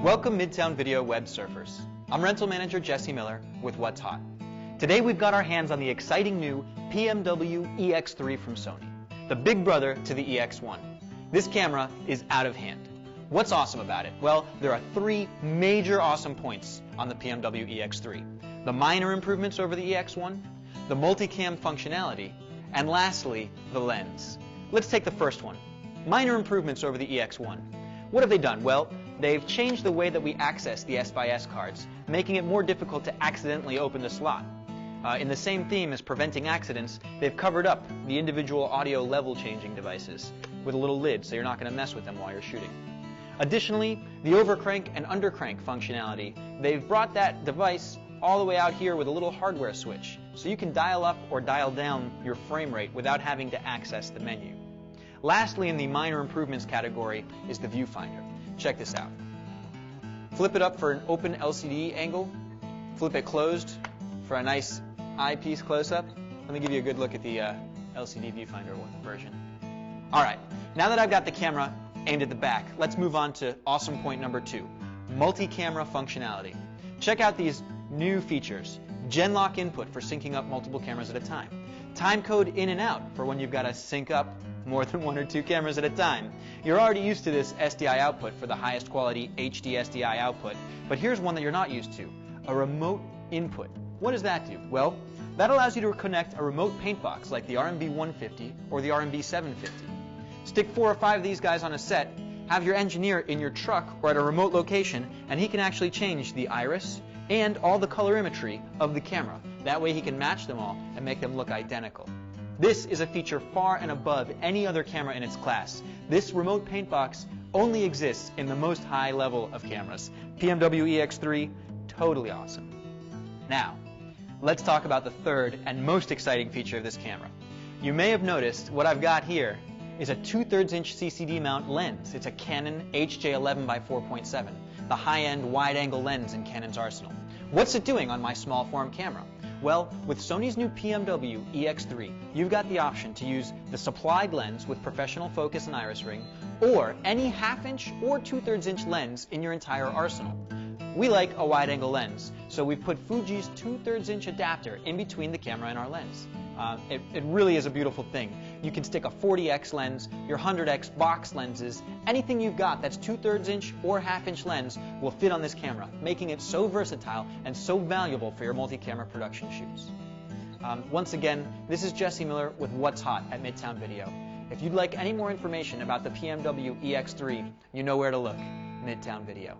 Welcome Midtown Video web surfers. I'm rental manager Jesse Miller with What's Hot. Today we've got our hands on the exciting new PMW-EX3 from Sony, the big brother to the EX1. This camera is out of hand. What's awesome about it? Well, there are three major awesome points on the PMW-EX3. The minor improvements over the EX1, the multicam functionality, and lastly, the lens. Let's take the first one. Minor improvements over the EX1. What have they done? Well, they've changed the way that we access the S/S cards, making it more difficult to accidentally open the slot. In the same theme as preventing accidents, they've covered up the individual audio level changing devices with a little lid so you're not going to mess with them while you're shooting. Additionally, the overcrank and undercrank functionality, they've brought that device all the way out here with a little hardware switch, so you can dial up or dial down your frame rate without having to access the menu. Lastly, in the minor improvements category is the viewfinder. Check this out. Flip it up for an open LCD angle. Flip it closed for a nice eyepiece close-up. Let me give you a good look at the LCD viewfinder version. All right, now that I've got the camera aimed at the back, let's move on to awesome point number 2, multi-camera functionality. Check out these new features. Gen lock input for syncing up multiple cameras at a time. Time code in and out for when you've got to sync up more than 1 or 2 cameras at a time. You're already used to this SDI output for the highest quality HD SDI output, but here's one that you're not used to, a remote input. What does that do? Well, that allows you to connect a remote paint box like the RMB 150 or the RMB 750. Stick 4 or 5 of these guys on a set, have your engineer in your truck or at a remote location, and he can actually change the iris and all the colorimetry of the camera. That way he can match them all and make them look identical. This is a feature far and above any other camera in its class. This remote paint box only exists in the most high level of cameras. PMW-EX3, totally awesome. Now, let's talk about the third and most exciting feature of this camera. You may have noticed what I've got here is a 2/3 inch CCD mount lens. It's a Canon HJ11 by 4.7, the high-end wide-angle lens in Canon's arsenal. What's it doing on my small form camera? Well, with Sony's new PMW-EX3, you've got the option to use the supplied lens with professional focus and iris ring, or any 1/2 inch or 2/3 inch lens in your entire arsenal. We like a wide-angle lens, so we've put Fuji's 2/3 inch adapter in between the camera and our lens. It really is a beautiful thing. You can stick a 40x lens, your 100x box lenses, anything you've got that's 2/3 inch or 1/2 inch lens will fit on this camera, making it so versatile and so valuable for your multi-camera production shoots. Once again, this is Jesse Miller with What's Hot at Midtown Video. If you'd like any more information about the PMW-EX3, you know where to look, Midtown Video.